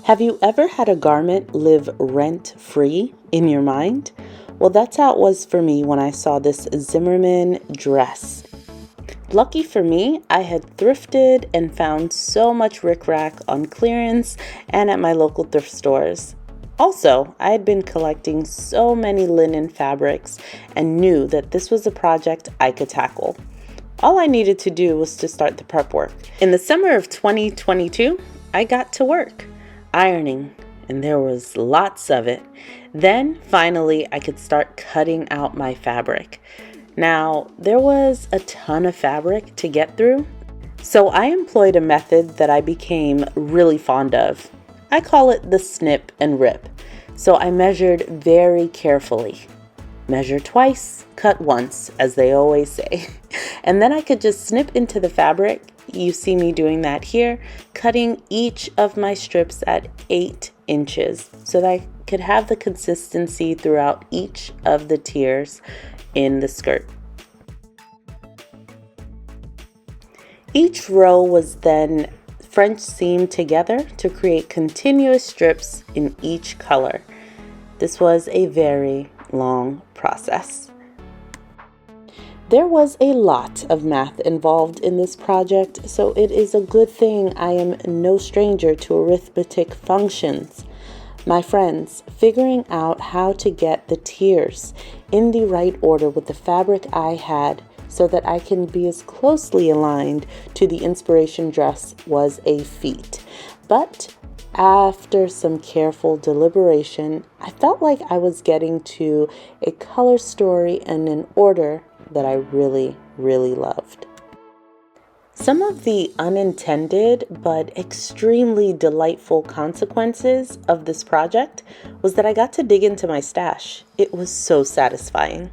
Have you ever had a garment live rent-free in your mind? Well, that's how it was for me when I saw this Zimmermann dress. Lucky for me, I had thrifted and found so much rickrack on clearance and at my local thrift stores. Also, I had been collecting so many linen fabrics and knew that this was a project I could tackle. All I needed to do was to start the prep work. In the summer of 2022, I got to work, ironing, and there was lots of it. Then, finally, I could start cutting out my fabric. Now, there was a ton of fabric to get through, so I employed a method that I became really fond of. I call it the snip and rip. So I measured very carefully. Measure twice, cut once, as they always say. And then I could just snip into the fabric. You see me doing that here, cutting each of my strips at 8 inches so that I could have the consistency throughout each of the tiers in the skirt. Each row was then French seamed together to create continuous strips in each color. This was a very long process. There was a lot of math involved in this project, so it is a good thing I am no stranger to arithmetic functions. My friends, figuring out how to get the tiers in the right order with the fabric I had so that I can be as closely aligned to the inspiration dress was a feat. But after some careful deliberation, I felt like I was getting to a color story and an order that I really loved. Some of the unintended but extremely delightful consequences of this project was that I got to dig into my stash. It was so satisfying.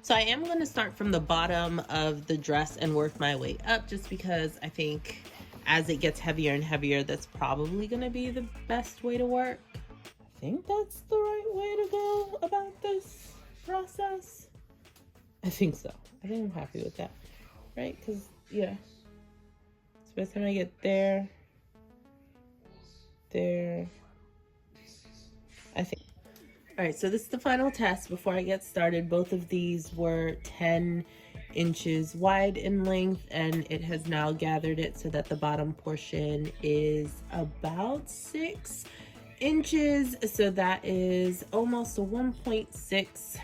So I am going to start from the bottom of the dress and work my way up, just because I think as it gets heavier and heavier, that's probably going to be the best way to work. I think that's the right way to go about this process. I think so. I think I'm happy with that, right? Because, yeah. So by the time I get there, I think. All right, so this is the final test before I get started. Both of these were 10 inches wide in length, and it has now gathered it so that the bottom portion is about 6 inches. So that is almost a 1.6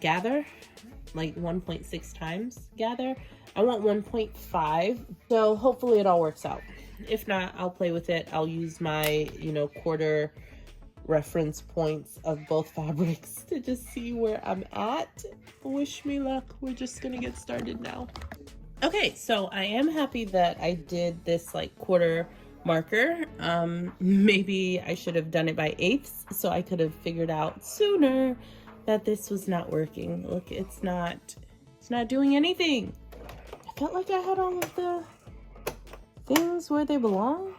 gather, like 1.6 times gather. I want 1.5, so hopefully it all works out. If not, I'll play with it. I'll use my, quarter reference points of both fabrics to just see where I'm at. Wish me luck. We're just gonna get started now. Okay, so I am happy that I did this like quarter marker. Maybe I should have done it by eighths so I could have figured out sooner that this was not working. Look, it's not doing anything. I felt like I had all of the things where they belong.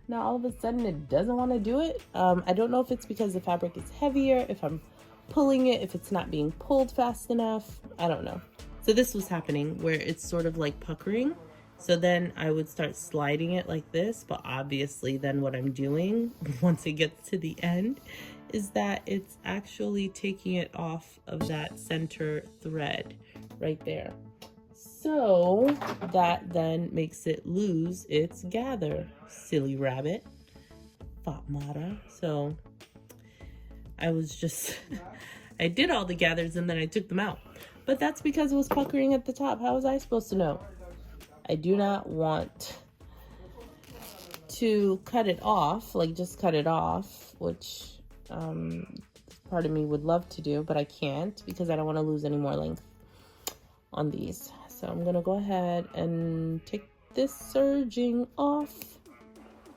Now all of a sudden it doesn't want to do it. I don't know if it's because the fabric is heavier, if I'm pulling it, if it's not being pulled fast enough. I don't know. So this was happening where it's sort of like puckering. So then I would start sliding it like this, but obviously then what I'm doing once it gets to the end is that it's actually taking it off of that center thread right there. So that then makes it lose its gather. Silly rabbit. Fatmata. So I was just, I did all the gathers and then I took them out. But that's because it was puckering at the top. How was I supposed to know? I do not want to cut it off, like just cut it off, which part of me would love to do, but I can't because I don't want to lose any more length on these. So I'm gonna go ahead and take this serging off.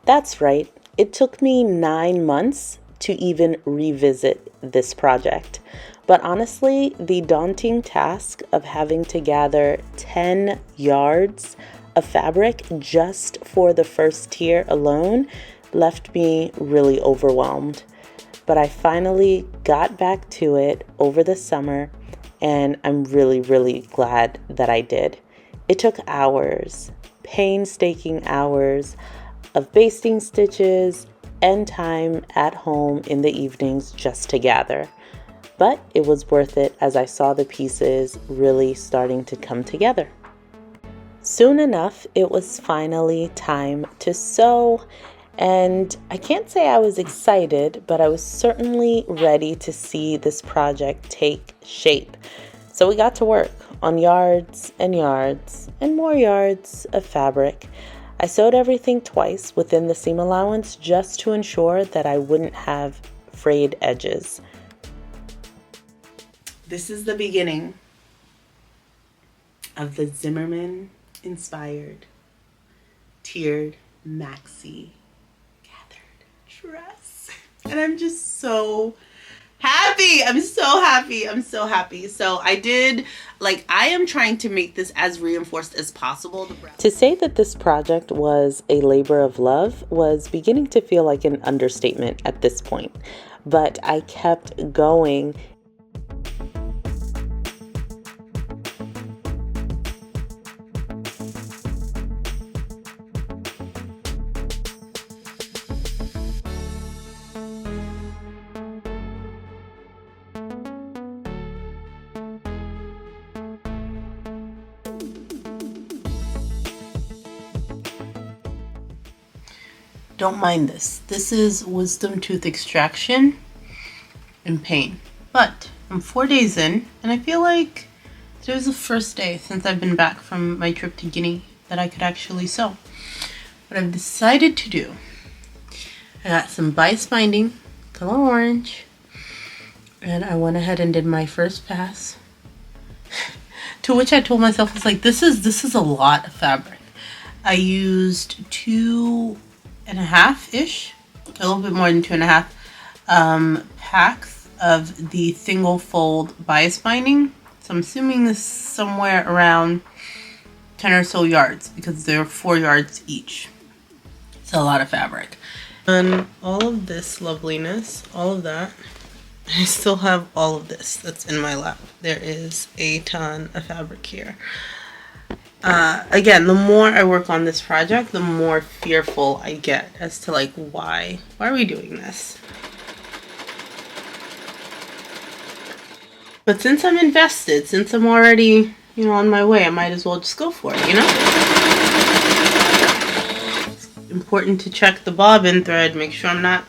That's right. It took me 9 months to even revisit this project. But honestly, the daunting task of having to gather 10 yards of fabric just for the first tier alone left me really overwhelmed. But I finally got back to it over the summer, and I'm really glad that I did. It took hours, painstaking hours of basting stitches and time at home in the evenings just to gather. But it was worth it as I saw the pieces really starting to come together. Soon enough, it was finally time to sew, and I can't say I was excited, but I was certainly ready to see this project take shape. So we got to work on yards and yards and more yards of fabric. I sewed everything twice within the seam allowance just to ensure that I wouldn't have frayed edges. This is the beginning of the Zimmermann Inspired Tiered Maxi Gathered Dress. And I'm just so happy. I'm so happy. So I am trying to make this as reinforced as possible. To say that this project was a labor of love was beginning to feel like an understatement at this point. But I kept going. Don't mind this. This is wisdom tooth extraction and pain. But I'm 4 days in, and I feel like today was the first day since I've been back from my trip to Guinea that I could actually sew. What I've decided to do, I got some bias binding, color orange, and I went ahead and did my first pass. To which I told myself, I was like, this is a lot of fabric. I used 2.5-ish, a little bit more than 2.5 packs of the single fold bias binding. So I'm assuming this is somewhere around 10 or so yards because they're 4 yards each. It's a lot of fabric. And all of this loveliness, all of that, I still have all of this that's in my lap. There is a ton of fabric here. Again, the more I work on this project, the more fearful I get as to like, why are we doing this? But since I'm invested, since I'm already, on my way, I might as well just go for it, It's important to check the bobbin thread, make sure I'm not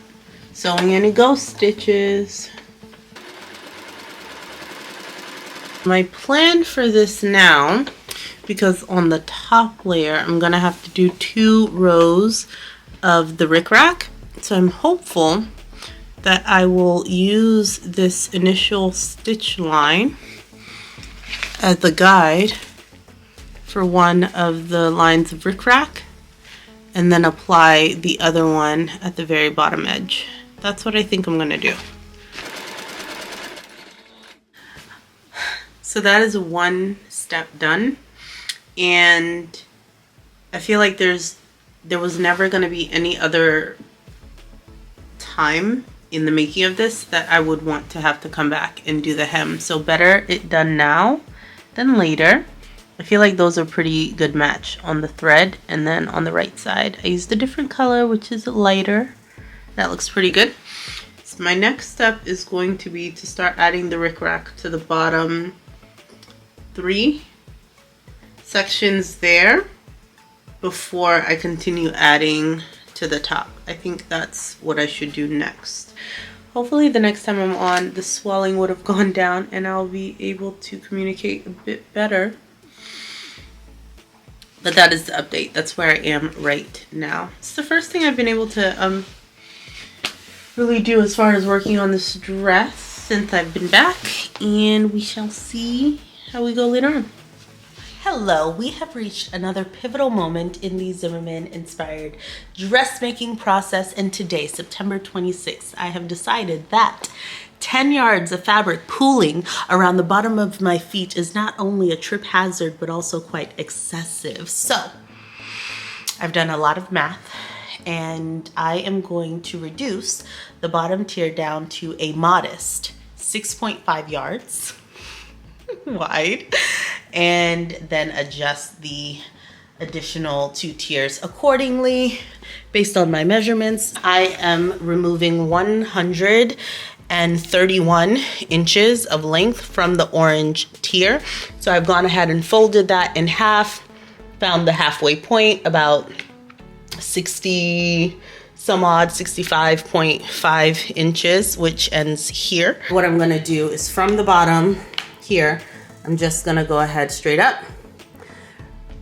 sewing any ghost stitches. My plan for this now, because on the top layer I'm gonna have to do 2 rows of the rickrack, so I'm hopeful that I will use this initial stitch line as the guide for one of the lines of rickrack and then apply the other one at the very bottom edge. That's what I think I'm gonna do. So that is one step done. And I feel like there was never going to be any other time in the making of this that I would want to have to come back and do the hem. So better it done now than later. I feel like those are pretty good match on the thread. And then on the right side, I used a different color, which is lighter. That looks pretty good. So my next step is going to be to start adding the rickrack to the bottom 3 sections there before I continue adding to the top. I think that's what I should do next. Hopefully the next time I'm on, the swelling would have gone down and I'll be able to communicate a bit better. But that is the update. That's where I am right now. It's the first thing I've been able to really do as far as working on this dress since I've been back, and we shall see how we go later on. Hello, we have reached another pivotal moment in the Zimmermann Inspired dressmaking process, and today, September 26th, I have decided that 10 yards of fabric pooling around the bottom of my feet is not only a trip hazard, but also quite excessive. So, I've done a lot of math, and I am going to reduce the bottom tier down to a modest 6.5 yards wide, and then adjust the additional 2 tiers accordingly based on my measurements. I am removing 131 inches of length from the orange tier. So I've gone ahead and folded that in half, found the halfway point, about 65.5 inches, which ends here. What I'm gonna do is from the bottom here, I'm just gonna go ahead straight up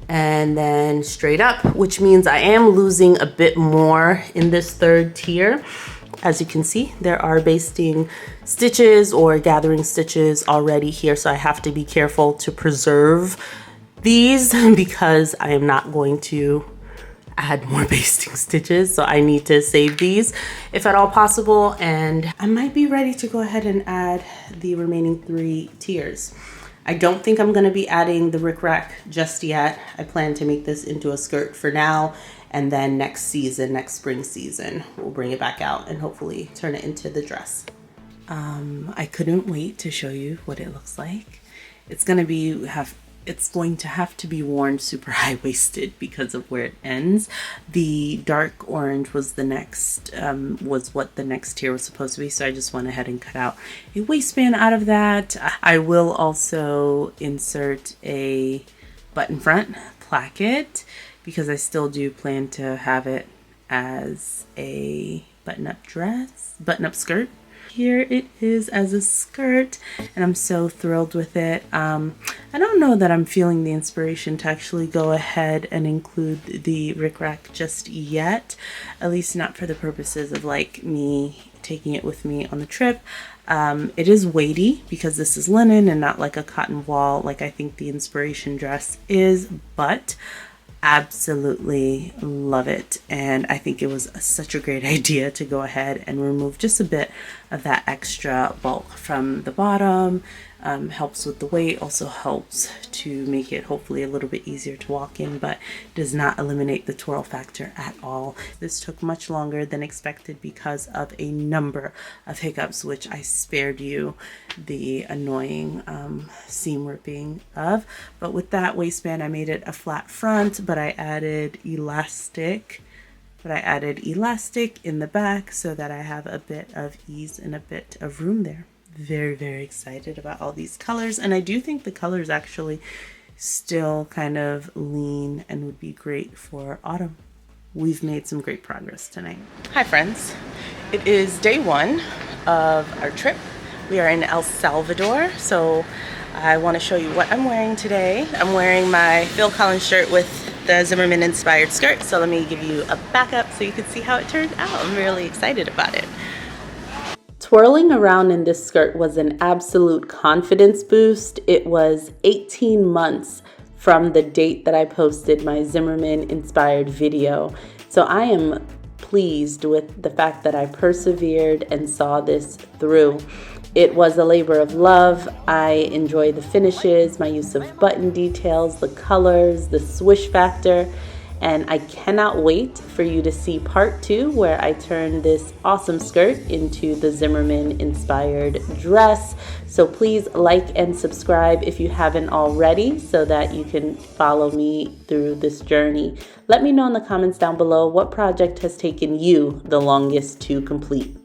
and then straight up, which means I am losing a bit more in this third tier. As you can see, there are basting stitches or gathering stitches already here, so I have to be careful to preserve these because I am not going to add more basting stitches, so I need to save these if at all possible, and I might be ready to go ahead and add the remaining 3 tiers. I don't think I'm gonna be adding the rickrack just yet. I plan to make this into a skirt for now, and then next season, next spring season, we'll bring it back out and hopefully turn it into the dress. I couldn't wait to show you what it looks like. It's going to have to be worn super high-waisted because of where it ends. The dark orange was the next, was what the next tier was supposed to be, so I just went ahead and cut out a waistband out of that. I will also insert a button front placket because I still do plan to have it as a button-up dress, button-up skirt. Here it is as a skirt, and I'm so thrilled with it. I don't know that I'm feeling the inspiration to actually go ahead and include the rickrack just yet, at least not for the purposes of like me taking it with me on the trip. It is weighty because this is linen and not like a cotton wall like I think the inspiration dress is, but absolutely love it, and I think it was such a great idea to go ahead and remove just a bit of that extra bulk from the bottom. Helps with the weight, also helps to make it hopefully a little bit easier to walk in, but does not eliminate the twirl factor at all. This took much longer than expected because of a number of hiccups, which I spared you the annoying seam ripping of. But with that waistband, I made it a flat front, but I added elastic in the back so that I have a bit of ease and a bit of room there. Very, very excited about all these colors, and I do think the colors actually still kind of lean and would be great for autumn. We've made some great progress tonight. Hi friends, it is day 1 of our trip. We are in El Salvador, so I want to show you what I'm wearing today. I'm wearing my Phil Collins shirt with the Zimmermann Inspired skirt, so let me give you a backup so you can see how it turned out. I'm really excited about it. Twirling around in this skirt was an absolute confidence boost. It was 18 months from the date that I posted my Zimmermann inspired video. So I am pleased with the fact that I persevered and saw this through. It was a labor of love. I enjoy the finishes, my use of button details, the colors, the swish factor. And I cannot wait for you to see part 2 where I turn this awesome skirt into the Zimmermann inspired dress. So please like and subscribe if you haven't already so that you can follow me through this journey. Let me know in the comments down below what project has taken you the longest to complete.